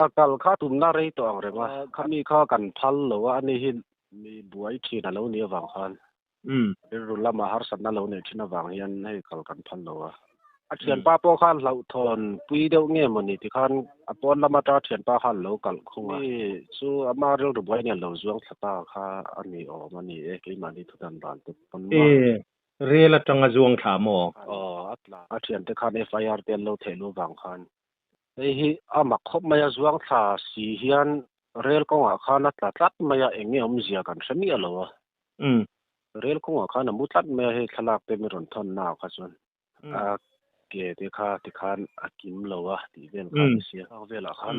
akal kha tumna rei to ang renga khami kha kan phal lo ani hin mi buai thina lo ni wang khan rulla ma har sanna lo ne thina wang yan nei kal kan phal lo a thian pa po khan lo thon pui deuh nge moni ti khan apon lama ta thian pa khan lo kal khunga chu ama rel ru buai ne lo zuang thata kha ani o mani e ke mani thudan ban tu pon ma rela tanga zuang tha mo atla a thian te khan FIR tel lo thelu wang khan ei hi ama khop maya zuang tha si hian rel ko nga khan atla tlat maya enge om zia kan sami alo rel ko nga khan mu tlat me he thalak te mi ron thon na kha chon a ke te kha ti khan akim lo wa ti vel khan sia a vela khan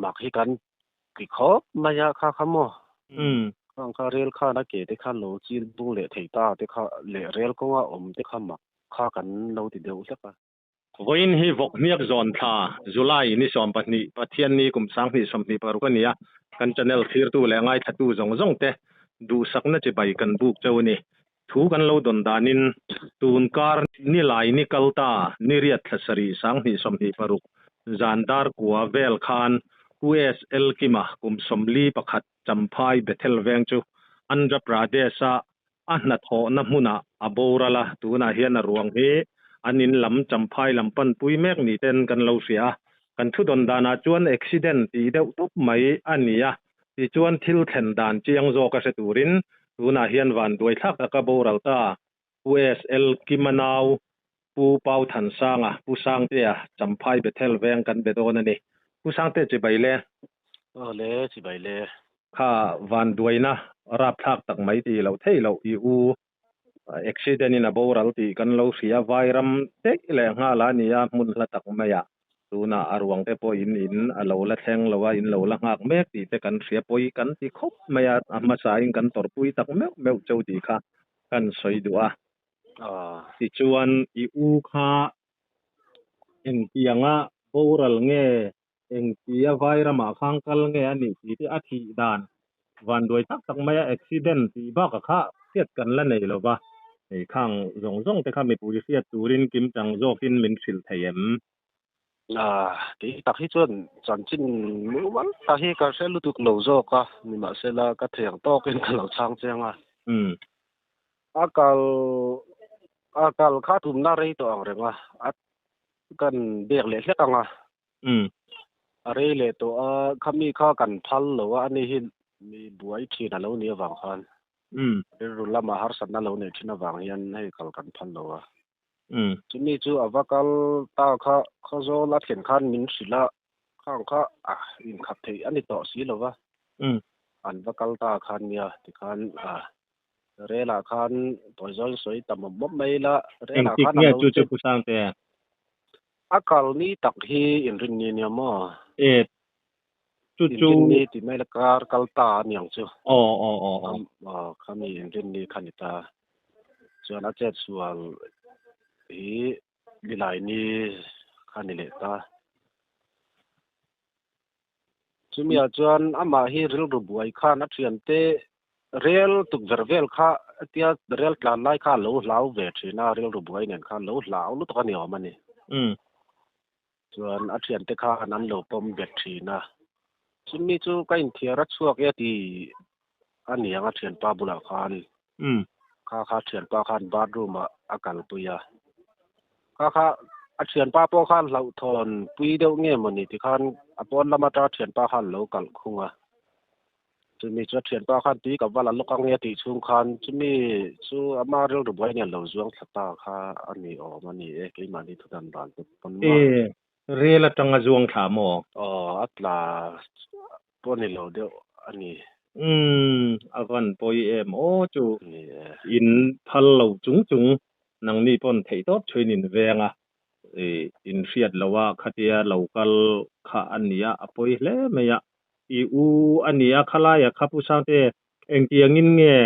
mak hi kan ki khop maya kha khamo khang kha rel kha na ke te kha lo chin bu le theita te kha le rel ko nga om te kha mak kha kan lo ti deu hleka voin hi vok miak zon tha July ni som patni pathian ni kum sang ni som ni paru kania kan channel thir tu le ngai thatu zong te du sakna che bai kan buk chawni thu kan lo don danin tun kar ni lai ni kalta ni riat thasari sang ni som ni paru zandar kwa vel khan USL kima kum somli pakhat champhai bethel veng chu Andhra Pradesha ahna tho na hmuna aborala tuna hian ruang he anin lam champhai lampan pui mek ni ten kan lo sia kan thu don dana chuan accident ti deuh tup mai ania ti chuan thil thlen dan chiang zo ka se turin tuna hian van doi thak ka boral ta USL kimanau pu pau than sanga pu sang te champhai bethel veng kan bedon ani pu sang te chi baile le chi baile kha van doina rap thak tak mai ti lo thei lo i u accident in a boral ti kan lo sia vairam te le nga la nia mun la tak maya tuna arwang te po in alo la thleng lowa in lo la ngak mek ti te kan sia poi kan ti khop maya ama sa in kan tor pui tak meu chau ti kha kan soi dua ti chuan i u kha en pianga boral nge eng tia vairama khangkal nge ani ti a thi dan van doi tak maya accident ti ba ka kha tiat kan la nei lo ba ei khang zong te kha mi pu sia turin kim tang zokin min sil thayem ti tak hi chon chan chin mu wan ta hi ka se lu tuk lo zo ka mi ma se la ka theng to ken ka lo chang chenga akal kha thum na rei to ang renga at kan bek le hlek anga are le to khami kha kan phal lo ani hin mi buai thina lo ni wang khan rulla ma har sanna lo ne thina wang yan nei kal kan phal lo chumi chu avakal ta kha zo la thlen khan min sila khang kha in khap thei ani to si lo wa an vakal ta khan nia ti khan rela khan toizol soi tam mom mai la rela khan lo chu pu sang te akal ni tak hi in rin ni nia mo chu ni ti mai la kar kalta niang chu khami in rin ni khanita chuan a che chual hi dilai ni khanile ta chumia chuan ama hi ril ru buai khan a thian te rel tuk vervel kha tia rel tlan lai kha lo hlau ve thina rel ru buai nen kha lo hlau lu to ni omani chuan a thian te kha anan lo pom bet thina chumi chu kain thiara chuak ya ti anianga thian pa bula khan kha thian pa khan bathroom akal puya kha a thian pa po khan lo thon pui deuh nge moni ti khan apon lama ta thian pa khan lo kal khunga chumi chu thian pa khan ti ka wala lokang nge ti chung khan chumi chu ama rel ru boi ne lo zuang thata kha ani o mani e ke mani thudan ban tu pon ma rela tanga zuang tha mo atla poni lo deuh ani avan poi em chu in phal lo chung nang ni pon thei tot thwinin venga in riat lawa khatia local kha ania apoi hle meya i u ania khala ya khapu sate engtiangin nge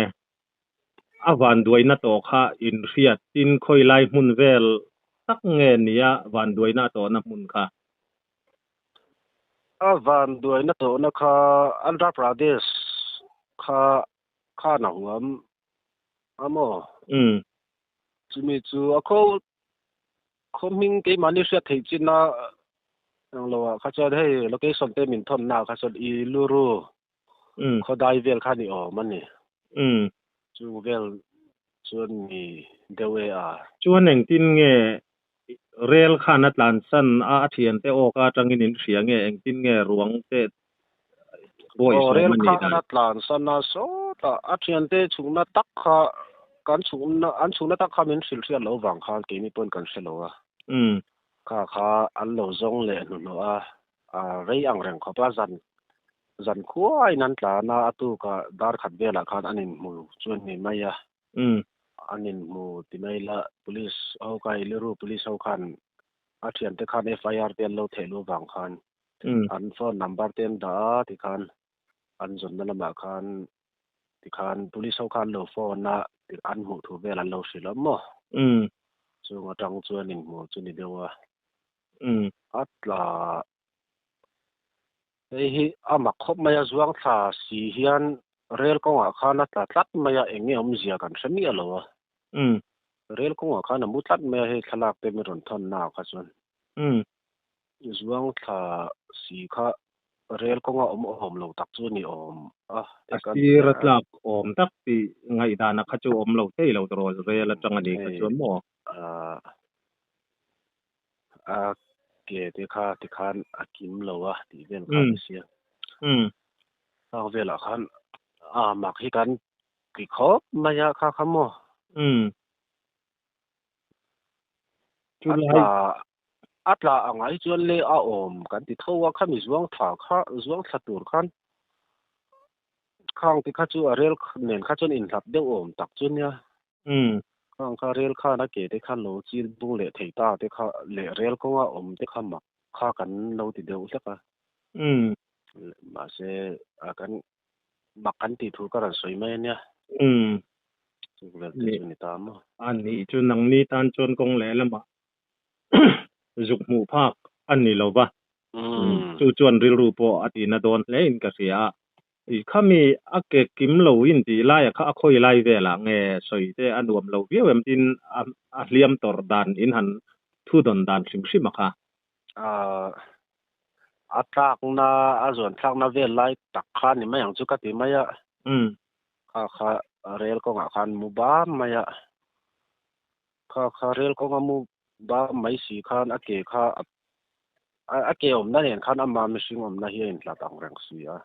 avan duaina to kha in riat tin khoi lai mun vel tak nge nia van duaina to na mun kha avan duaina to na kha Andhra Pradesh kha na ngam amo chumi chu akho khoming ke mani sha thei china ang lawa kha chon hei location te min thon na kha chon I luru khodai vel kha ni man ni chu vel chuan ni dewe a chuan eng tin nge rel khan atlan san a thian te o ka tangin in hria nge eng tin nge ruang te boi so rel mani khan atlan san na so ta a thian te chungna tak kha kan chungna tak kha min sil sia lo wang khan ke ni pon kan selo a kha an lo zong le nu no a rei ang reng kha pa zan khuai nan tla na atu ka dar khat vela khan anin mu chuan ni maya anin mu timaila police au kai leru police au khan a thian te khan FIR te lo thelu wang khan an phone number ten da ti khan an zon na lama khan ti khan police au khan lo phone na an mu thu vela lo silam mo chu ngatang chuan in mu chu ni dewa atla hi ama khop maya zuang tha si hian rel konga khana ta tlat maya enge zia kan sami alowa rel konga khana mu tlat maya he thalak te mi ron thon na kha chon zuang tha si kha rel konga hom lo tak chu ni asiratlak tak ti ngai dana kha chu lo te lo ro rel atanga ni kha chon mo ke te khan akim lo ti vel khan sia ta vela khan mak hi kan ki khop maya kha khamo atla angai chuan le a kan ti thowa khami zuang thatur khan khang ti kha chu a rel nen kha chon in thap de tak chun ya khang kha rel kha na ke te kha lo chi bu le theita te kha le rel ko nga te kha mak kha kan lo ti deu hleka ma se a kan mak kan ti thu ka ran soi mai nya chu vel te chu ni ta mo an ni chu nang ni tan chon kong le lama zuk mu phak an ni lo ba chu chuan ril ru po ati na don le in ka sia I khami ake kim lo in ti lai kha khoi lai vela nge soi te anuam lo viewem tin a hliam tor dan in han thu don dan sim sim kha atak na azon thak na vel lai tak kha ni mayang chu ka ti maya kha rel ko nga khan mu ba maya kha rel ko nga mu ba mai si khan ake kha ake na nen khan ama mishing na hi in tla tang rang sia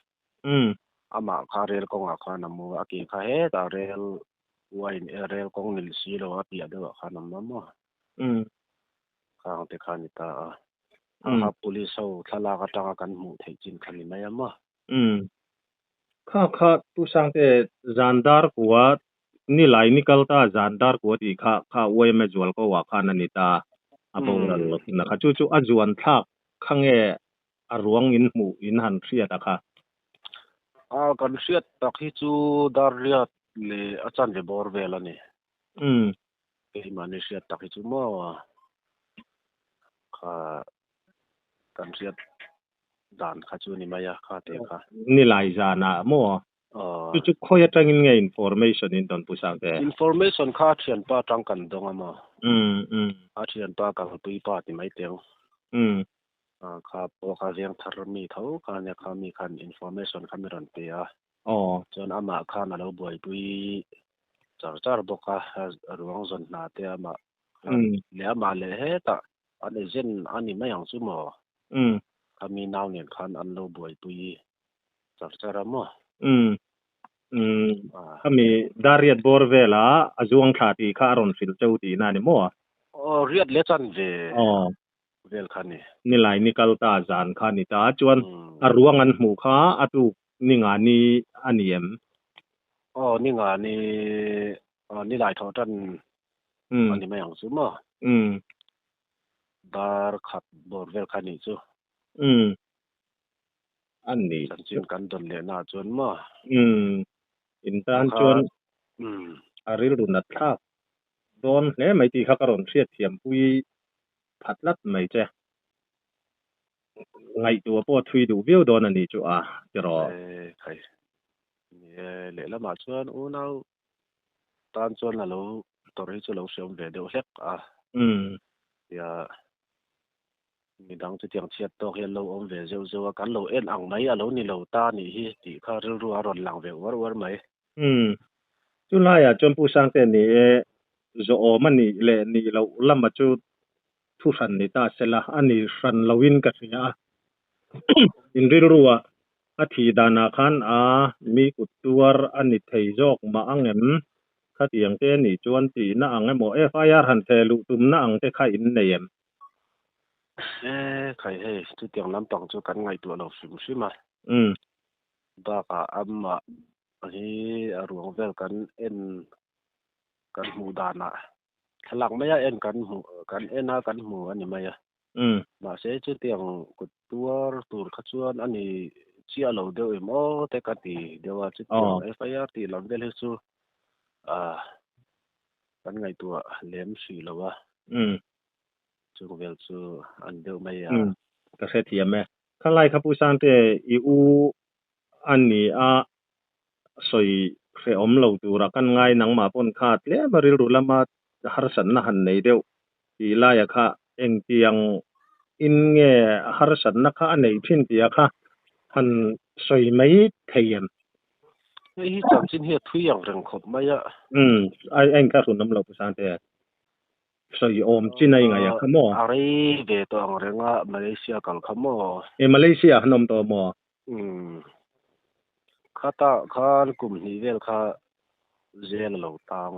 ama kha rel ko nga khan mu ake kha he ta rel wine rel kong nil si lo ati ado khan ma mo kha te khan ta ha police ho thala ka ta kan mu thei chin khani maya ma kha tu sang te zandar kuwa ni lai nikal ta zandar kuwa ti kha we me jwal ko wa khan ani ta aboral na kha chu ajuan thak khange arwang in mu in han thria ta kha kan riat tak hi chu dariat le achan le bor vela ni ke mani riat tak hi chu mo kha kan riat dan kha chu ni maya kha te kha ni lai jana mo chu khoya tangin nge information in don pusang te information kha thian pa tang kan dong ama a thian pa ka pui pa ti mai teu kha po kha riang thar mi tho kha ne kha mi khan information kha mi ron pe a chon ama kha na lo boi pui char boka ruang zon na te ama le ama le he ta ane zen ani mayang chu mo kami naw nen khan an lo boi pui char mo kami dariat bor vela azuang thati kha ron fil chauti na ni mo riat le chan ve vel khani ni lai nikal ta zan khani ta chuan aruang an hmu kha atu ninga ni aniem ninga ni lai tho tan ani mayang chu mo dar khat bor vel khani chu an ni chin kan don le na chuan mo in tan chuan aril run thak don hle mai ti kha karon thriat thiam pui phatlat mai che ngai tu po thui du view don ani chu a tiro khai le la ma chuan u nau tan chuan la lo tori chu lo siam ve deuh hlek ya มีดังจะเตียงเชียดตอกเฮลโลอมเวเซวกันโลเอ็นอังไหมอะโลนี่โลตานี่ฮิติคารัวๆรอนหลังเววๆไหมจุลายจนผู้สร้างแต่นี่โจอมันนี่แลนี่เราลำมาจุทุสันนี่ตาเสละอันนี้สันลวินกัสยาอินริรัวอาทิดานาคันมีกุตัวอันนี้ไทยจอกมาอังเอ็มคาเตียงเตนี่จวนตีนะอังเอ็มโอFIR หันเทลุตุมนะอังเตไข่อินเนียมใครให้จุเตียงน้ำปังจุกันไงตัวเราฟิมมาบากอัมมาฮีรวงเวลกันเอ็นกันหมู่ดานะหลังไม่เอ็นกันหมู่กันเอ็นกันหมู่อันนี้ไม่มาเสจุเตียงกุตัวตูรขจวนอันนี้เชียเราเดียวเอ็มโอแต่กันตีเดี๋ยวว่าจุเตียง FIR ตีหลังเวลซูกันไงตัวเลี้ยมสีแล้ววะจุเวลซูอันเดียวไม่ก็เสถียรแม่ข้าไล่ครับผู้สร้างแต่อีอูอันนี้สวยเสอมเราตัวรักันง่ายหนังมาปนขาดแล้วมาเรียนรู้ละมาหารสันนะหันในเดียวที่ไล่ค่ะเองเตียงอินเงหารสันนะคะอันไหนพินเตียค่ะหันสวยไม่เทียมนี่จำสินเฮ็ดทุกอย่างเรื่องครบไม่ไอ้เองก็สุนน้ำเราผู้สร้างแต่สวยอมจินไงอะค่ะหมออะไรเวตัวอังเรื่องมาเลเซียกันค่ะหมอมาเลเซียขนมตัวหมอข้าตาข้ากลุ่มนี้เวลข้าเจลเราตาม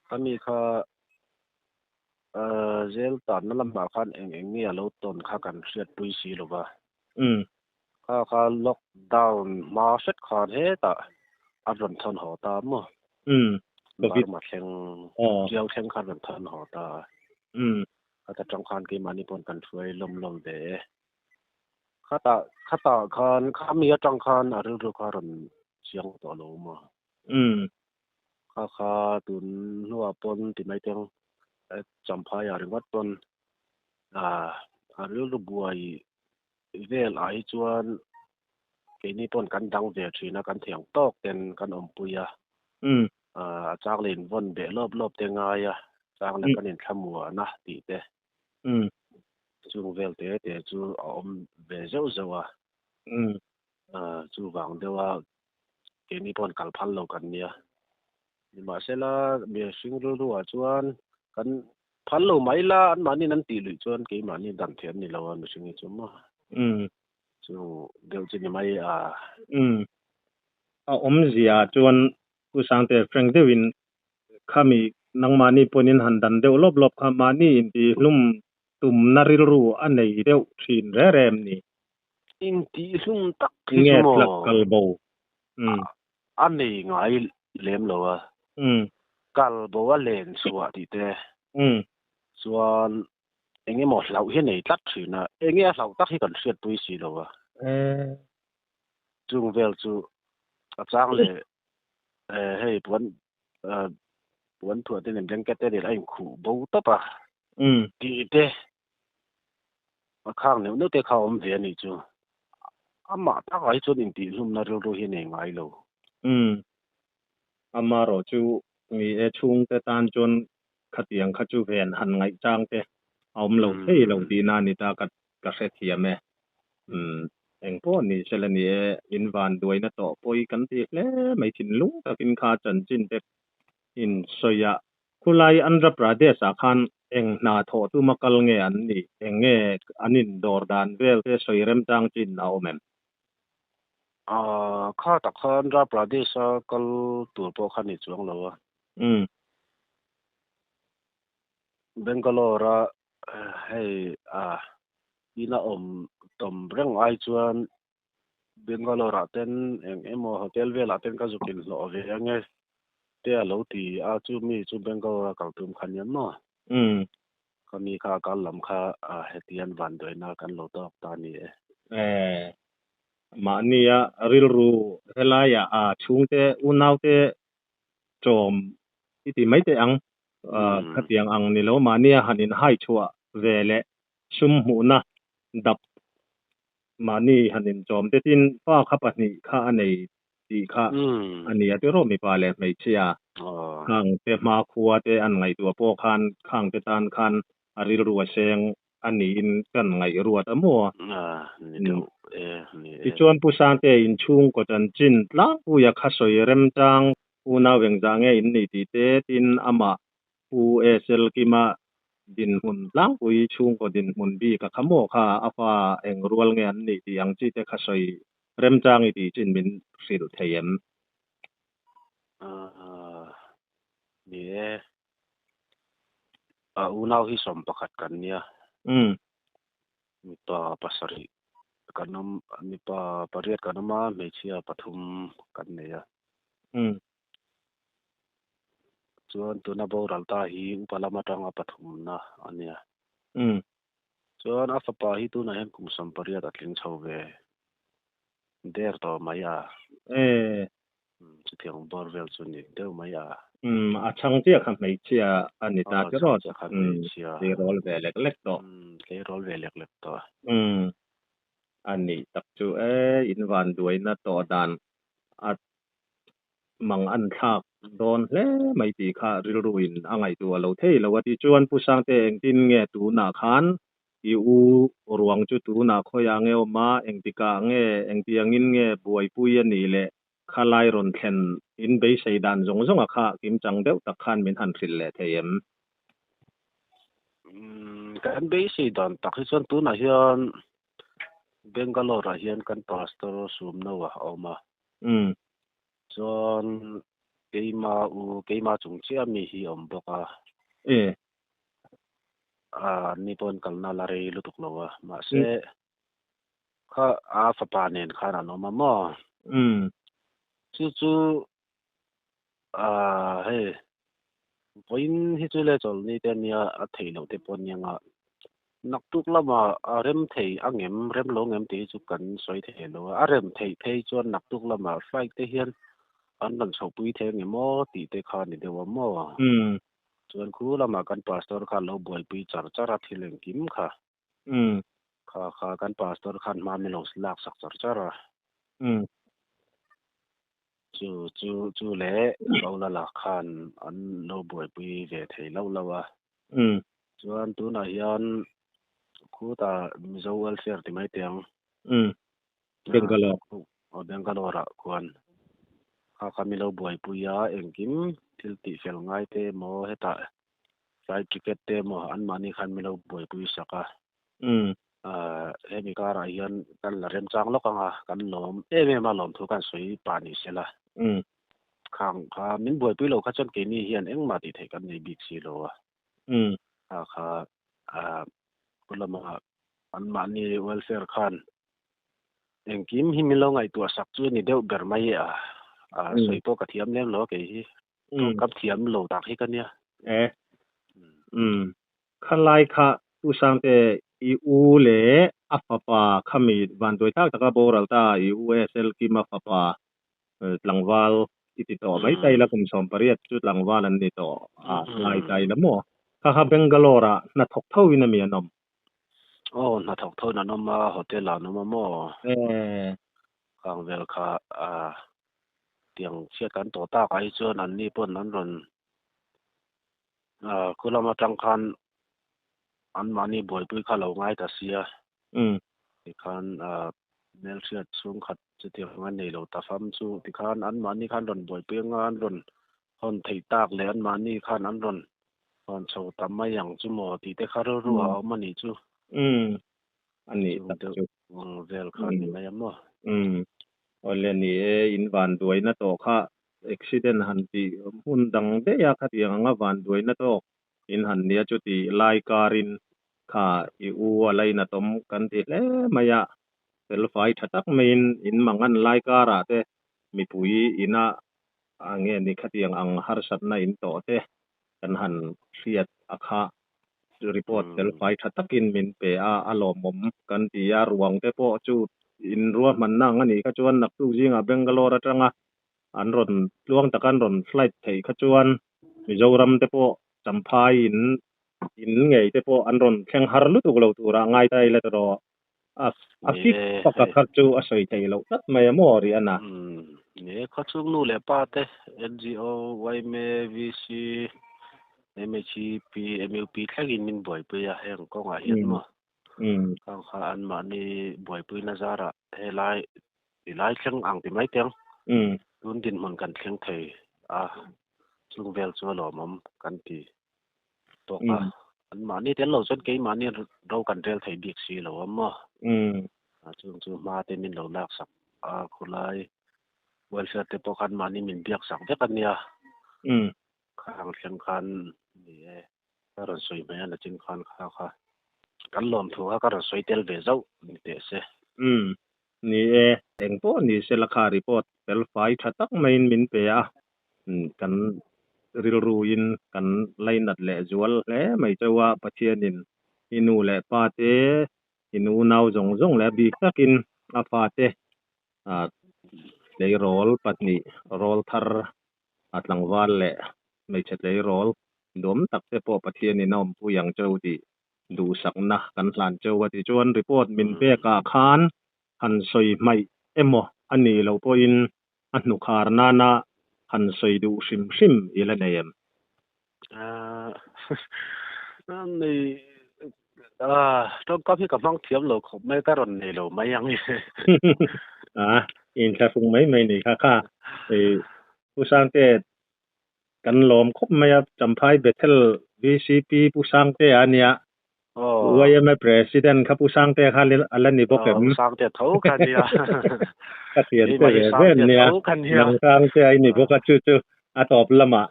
ข้ามีข้าเจลตอนนั้นลำบากคันเองเนี่ยเราต้นข้ากันเสียดปุยสีหรือว่าข้าล็อกดาวน์มาเสร็จข้าเฮ็ดอันรันทันหอตามก็คิดมาแข่งเจียวแข่งขันรันทันหอตาข้าจะจังคันกีมานี่ปนกันช่วยลมๆเดข้าตาข้ามีจังคันเรื่องข้ารันเสียงต่อลงมาข้าตุนหัวปนที่ไม่ต้องจำพายเรื่องวัดปนเรื่องบวยเวลไอจวนกีนี่ปนกันดังเวทีนะกันเถียงตอกเต็นกันอมปุยจากเล่นวนเบรอบๆเตงายจากนั้นกันเห็นขมัวนะตีเตจูเวลเตจูอมเวเจ้าจูวางเดียวว่ากีนี่ปนกันพันโลกันเนี่ยนี่มาเสร็จแล้วมีสิ่งรู้จวนกันพันโลไม่ละอันมานี่นั่นตีหรือจวนกีมานี่ดันเทียนนี่เราไม่สิ่งนี้จุ่มจูเดี๋ยวจะไม่อมเสียจวนผู้สร้างแต่แฟรงค์เดวินข้ามีนังมานี่ปนินหันดันเดียวลบๆข้ามานี่อินดีลุ่มตุ่มนาริรูอันไหนเดียวชินแรมนี่อินดีลุ่มตักเงี้ยหลักกลโบอันนี้ไงเล่มเรากลโบว่าเล่นสวัสดีเต้ส่วนเองหมดเราเห็นไหนตัดสินะเองเราตัดให้กันเสียด้วยสิเราจุงเวลจูจ้างเลยให้ปวนถั่วเต็มจังแกะเตไอ้ขู่บูตบดีเด้มาข้างเนี่ยนึกแต่เขาอมเวียนี่จูมาตาไอ้จนอินดีลุ่มนารู้เห็นไงเรามารอจูมีชุงแต่ตานจนขัดเตียงขัดจูเวียนหันไงจ้างเตเอาเราเท่เราดีนานี่ตากัดเสถียรแม่เองพวกนี้เชลนี่อินวานด้วยนะต่อปอยกันตีแล้วไม่ถินลุงตะกินคาจันจินเตอินสยะคุไลอันรับประเดศคันเองนาโทตุมกัลเงอันนี้เองอันนินดอร์ดานเวลเตสอยเรมจังจินเอาแม่ข้าตะคันรับประเดศกัลตัวพวกคันนี่จวงเราเบงกาโลระให้อีน่าตมเรื่องไอจวนเบงกาโลระเต็นเอ็มโฮเทลเวลาเต็นก็จะกินโลเวียงไงเตี้ยโลตีจูมีจูเบงกาโลระกัลตุมขันยันเนาะก็มีค่าการลำค่าเฮติยันวันด้วยนะกันโลตอกตานี่มานี่ริลรูเฮลายชุงเตอุนาวเตจอมที่ไม่เตอังขัดยังอังนี่แล้วมาเนี่ยหันินให้ชัวเวเลชุมหูนะดับมานี่หันินจอมเตตินฟ้าขับนี่ข้าอันไหนตีข้าอันนี้ที่เราไม่ปาเลไม่เชียข้างเตมาคัวเตอันไงตัวโปคันข้างเตตานคันอาริรัวเชง อันนี้อินกันไงรวดอะมัวนี่เดี๋ยวนี่ที่ชวนผู้สร้างแต่อินชุงก็จันจินละผู้อยากขะสวยเร็มจังผู้นาเวงจังเออินนี่ติเตตินอะมาผู้เซลกิมาดินหุ่นลังผู้ชุงก็ดินหุ่นบีกะขะโมค่ะอะฟาเองรวลเงอันนี่ที่ยังจิเตขะสวยเร็มจังอีติจินบินสิลเทยมนี่unaw hi som pakat kan niya mi pa pasari kanam mi pa pariat kanama mechia pathum kan neya chuan tuna boral ta hi upalama tanga pathum na ania chuan afapa hi tuna hen kum som pariat atling chhowe der to maya chithiang borvel chuni deu maya a changtia khan mai chia ani ta ke ro le rol ve lek to le rol ve lek to ani tak chu in van duai na to dan at mang an thak don hle mai ti kha ril ruin angai tu lo thei lo ti chuan pu sang te eng tin nge tu na khan i u ruang chu tu na khoya nge ma eng ti ka nge eng ti angin nge buai pui ani le khalai ron thlen in be sei dan zong zong a kha kim chang deuh tak khan min han thil le theim kan be sei dan tak hi chon tu na hian Bangalore hian kan pastor sum no wa oma chon keima chung chia mi hi om boka nipon kalna lare lutuk lowa ma se kha a fa panen khana no ma mo chu he poin hi chu le chol ni te nia a theilo te pon yanga naktuk lama rem thei angem rem lo ngem ti chu kan soi thelo a rem thei chuan naktuk lama flight te hian an lan chhopui the nge mo ti te kha ni dewa mo chuan khu lama kan pastor kha lo boi pui chara thileng kim kha kha kan pastor khan ma me lo slak sak chara chu le lo la khan an lo boi pui ve thei lo lawa chuan tu na hian khu ta mizo welfare ti mai tiang Bangalore kwan kha mi lo boi pui ya engkim thil ti fel ngai te mo heta flight ticket te mo an mani khan mi lo boi pui saka hemi kara hian kan la rem chang lokanga kan lom ma lom thu kan soi pa ni sela khang kha min boi pui lo kha chon ke ni hian eng ma ti thei kan nei big si lo kha kulama an mani welfare khan engkim hi mi lo ngai tu sak chu ni deu ber mai soi po ka thiam lem lo ke hi kap thiam lo tak hi kan ya khalai kha tu sang te i u le afapa khami van doi tak taka boral ta i u sel ki ma papa tlangwal iti to mai tai la kum som pariat chu tlangwal an ni to lai tai la mo kha Bangalore na thok thau ina mi anom na thok thau na nom hotel la nom mo kang vel kha tiang sia kan to ta kai chuan an ni pon an ron kulama tang khan an mani boi pui kha lo ngai ta sia ti khan mel siat chung khat chiti ngan nei lo ta fam chu ti khan an mani khan ron boi pui ngan ron hon thei tak le an mani khan an ron hon chho tam ma yang chu mo ti te khar ru a mani chu ani ta chu vel khan ni mai mo ole ni in van duai na to kha accident han ti hun dang de ya kha tiang nga van duai na to in han nia chu ti lai karin kha i u alai na tom kan ti le maya sel fai thatak main in mangan lai kara te mi pui ina ange ni khatiang ang har sat na in to te kan han riat akha report sel fai thatakin min pe alomom kan ti ya ruang te po chu in ruwa man nang ani ka chuan nak tu jinga Bangalore atanga an ron luang takan ron flight thei kha chuan Mizoram te po champhai in ngei te po an ron thleng har lu tu lo tura ngai tai la ro fit pakka kharchu asoi thei lo tat mai mo ri ana ne khachuk nu le pa te NGO YME VC MHP MUP thagin min boi pe ya heng ko nga hian mo ข้าอันมานี่บ่อยปุ้ยนะซาระเฮลายหลายเชิงอังติไม้เตียงรุ่นดินมันกันเชิงไทยซุงเวลซัวหลอมกันตีตกอันมานี่เตียนเราสนเกมานี่เรากันเรลไทยบิ๊กซีแล้วว่าจุมาเตมินเราลักสักคุลายเวลเซตปกันมานี่มินเบียกสักเด็กันเนี่ยข้างเชิงคันนี่ก็รสวยไหมนะจิงคันค่ะกันลมถูกก็รสวยเตลเวเจ้านี่เตเสนี่เองป้อนี่เซลคารีพอร์ตเปลไฟชัดตักไม่มินเปียกันริลรูอินกันไลนัดแหละจวลแหละไม่จะว่าปะเทียนินอินูแหละปาเตอินูนาวจงแหละบีกกินอาฟาเตเลยโรลปัดนี่โรลทาร์อัตลังวาลแหละไม่ใช่เลยโรลดมตักเตปอปะเทียนินอมผู้ยังเจ้าดีดูสักนะกันหลานเจ้าว่าที่จวนรีพอร์ตมินเปกาคานหันสวยไม่โมอันนี้เราพออินอันนุคาร์นานาหันสวยดูชิมอีละเนยมนี่ต้องก็พี่กับน้องเทียมเราคงไม่กระรนนี่เราไม่ยังนี่อินจะฟุงไม่นี่ค่ะผู้สร้างเตกันหลอมคบไม่จำพายเบเทล VCP ผู้สร้างเตอันเนี้ยว่ายังไม่ประธานครับผู้สร้างเตค่ะอะไรนี่บอกกันสร้างเตเท่ากันเนี่ยก็เขียนเตเว้นเนี่ยนังสร้างเตนี่บอกกันจู่ๆตอบละมา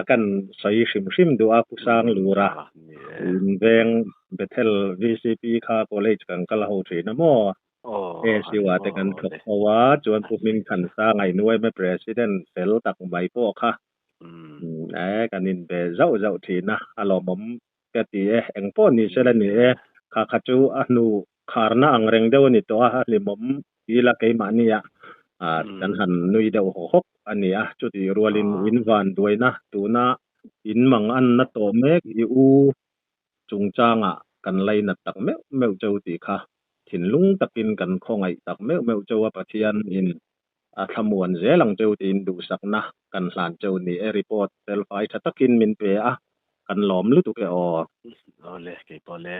กันใส่ชิมดูผู้สร้างลูระแบงเบเทล VCP ค่ะ college กันกะละโหทีนะหมอสิว่าแต่กันเพราะว่าจวนผู้มินขันสร้างไอ้หน่วยไม่ประธานเฟลตักใบพวกค่ะกันนินเบเจ้าทีนะอารมณ์กะติเองป้อนี่เสละนี่ข้าจูอนุคาร์นาอังเรงเดวนี่ตัวลิมมอีละไกมานี่ดันหันนุยเดวหกอันนี้จุดรัวลินวินวันด้วยนะตูนะอินมังอันนะโตเมกอูจุงจางกันไลนัดตักเมวเจ้าติค่ะถิ่นลุงตะกินกันคงไอตักเมวเจ้าว่าปะเทียนอินทมวนเจลังเจ้าตินดูสักนะกันหลานเจ้านี่รีพอร์ตเซลไฟชัตกินมินเปกันหลอมหรือตุกเอาเลยเก็บเลย